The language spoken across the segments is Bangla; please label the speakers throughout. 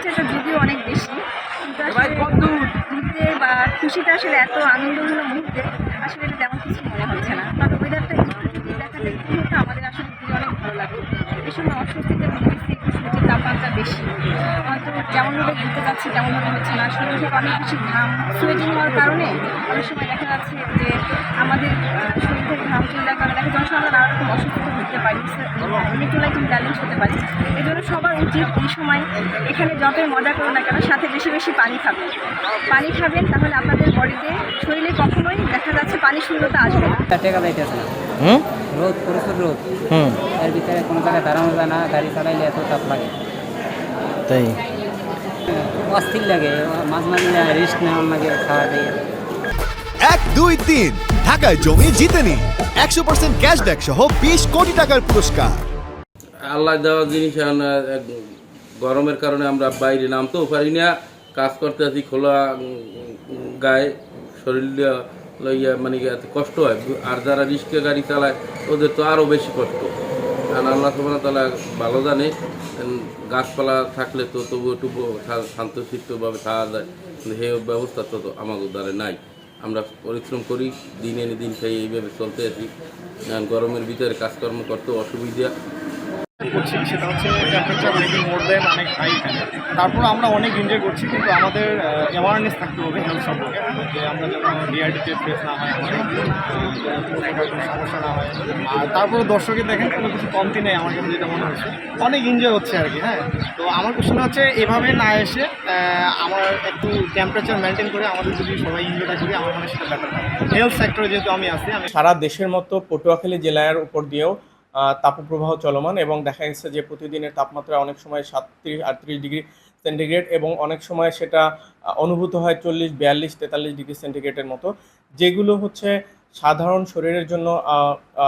Speaker 1: টেম্পারেচারটা যদিও অনেক বেশি, কিন্তু আসলে ঘুরতে বা খুশিটা আসলে এত আনন্দঘন মুহূর্তে আসলে এটা তেমন কিছু মনে হচ্ছে না। তবে ওয়েদারটা একটু যদি দেখা যায় কি হতো, আমাদের আসলে ঘুরে অনেক ভালো লাগবে। এই সময় অস্বস্তিতে ভুগতেছি, একটু সূর্যের তাপমাত্রা বেশি, তো যেমনভাবে ঘুরতে যাচ্ছি তেমনভাবে হচ্ছে না। শরীর থেকে অনেক বেশি ঘাম সোয়েটিং হওয়ার কারণে অনেক সময় দেখা যাচ্ছে যে আমাদের শরীর থেকে ঘাম চলে যাওয়ার কারণে দেখা যায় অনেক সময় আমরা নানা রকম অসুস্থতা ভুগতে পারি, ইলেকট্রোলাইট ইমব্যালেন্স হতে পারি। এই জন্য সবার উচিত এই সময় এখানে যতই মজা করুন না কেন, সাথে বেশি বেশি পানি খাবেন। পানি খাবেন, তাহলে আপনাদের বডিতে, শরীরে কখনোই দেখা যাচ্ছে পানি শূন্যতা আসবে না।
Speaker 2: টেকা যাইতেছে না,
Speaker 3: হুম
Speaker 2: রোদ, প্রচুর রোদ।
Speaker 3: হুম
Speaker 2: এর ভিতরে কোনো জায়গায় দাঁড়ানো যায় না, গাড়ি চালাইলে এত তাপ লাগে,
Speaker 3: তাই
Speaker 2: অস্থির লাগে। মাঝে মাঝে রিস্ক নেওয়ার লাগে, খাওয়া দিয়ে।
Speaker 4: 1, 2, 3 ঢাকায় জমি জিতে নিন 100% ক্যাশব্যাক সহ 20 কোটি টাকার পুরস্কার।
Speaker 5: আল্লাহ দেওয়া জিনিস গরমের কারণে আমরা বাইরে নামতেও পারি না, কাজ করতে আছি খোলা গায়ে, শরীর লইয়া মানে এত কষ্ট হয়। আর যারা রিস্কে গাড়ি চালায় ওদের তো আরও বেশি কষ্ট। কারণ আল্লাহ সুবহানাহু তাআলা ভালো জানে, গাছপালা থাকলে তো তবু একটু শান্তশিষ্টভাবে থাকা যায়, কিন্তু সেই ব্যবস্থা তো আমাদের দ্বারা নাই। আমরা পরিশ্রম করি, দিন এনে দিন খাই, এইভাবে চলতে আছি। গরমের ভিতরে কাজকর্ম করতেও অসুবিধা।
Speaker 6: করছি সেটা হচ্ছে টেম্পারেচার মেবি মোর দেন অনেক হাই এখানে। তারপর আমরা অনেক এনজয় করছি, কিন্তু আমাদের অ্যাওয়ারনেস থাকতে হবে হেলথ সম্পর্কে, যে আমরা যেন ডিহাইড্রেটেড ফেস না হয়, আমাদের কোনো সমস্যা না হয়। আর তারপরে দর্শকের দেখেন কোনো কিছু কমতি নেই, আমার কাছে যেটা মনে হচ্ছে অনেক এনজয় হচ্ছে আর কি। হ্যাঁ, তো আমার কোশ্চেন হচ্ছে এভাবে না এসে আমার একটু টেম্পারেচার মেনটেন করে আমাদের যদি সবাই এনজয়টা করি, আমার মনে হয় সেটা ব্যাপার হয়। হেলথ সেক্টরে যেহেতু আমি
Speaker 7: সারা দেশের মতো পটুয়াখালী জেলার উপর দিয়েও তাপপ্রবাহ চলমান, এবং দেখা গেছে যে প্রতিদিনের তাপমাত্রা অনেক সময় 37-38 ডিগ্রি সেন্টিগ্রেড, এবং অনেক সময় সেটা অনুভূত হয় 40, 42, 43 ডিগ্রি সেন্টিগ্রেডের মতো, যেগুলো হচ্ছে সাধারণ শরীরের জন্য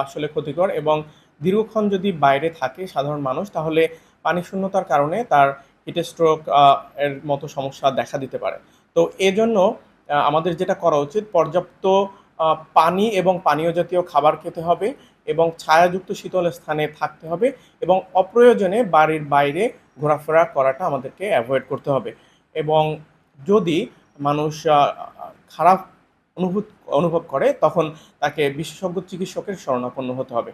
Speaker 7: আসলে ক্ষতিকর। এবং দীর্ঘক্ষণ যদি বাইরে থাকে সাধারণ মানুষ, তাহলে পানি শূন্যতার কারণে তার হিটস্ট্রোক এর মতো সমস্যা দেখা দিতে পারে। তো এজন্য আমাদের যেটা করা উচিত, পর্যাপ্ত পানি এবং পানীয় জাতীয় খাবার খেতে হবে, এবং ছায়াযুক্ত শীতল স্থানে থাকতে হবে, এবং অপ্রয়োজনে বাড়ির বাইরে ঘোরাফেরা করাটা আমাদেরকে অ্যাভয়েড করতে হবে। এবং যদি মানুষ খারাপ অনুভব করে, তখন তাকে বিশেষজ্ঞ চিকিৎসকের শরণাপন্ন হতে হবে।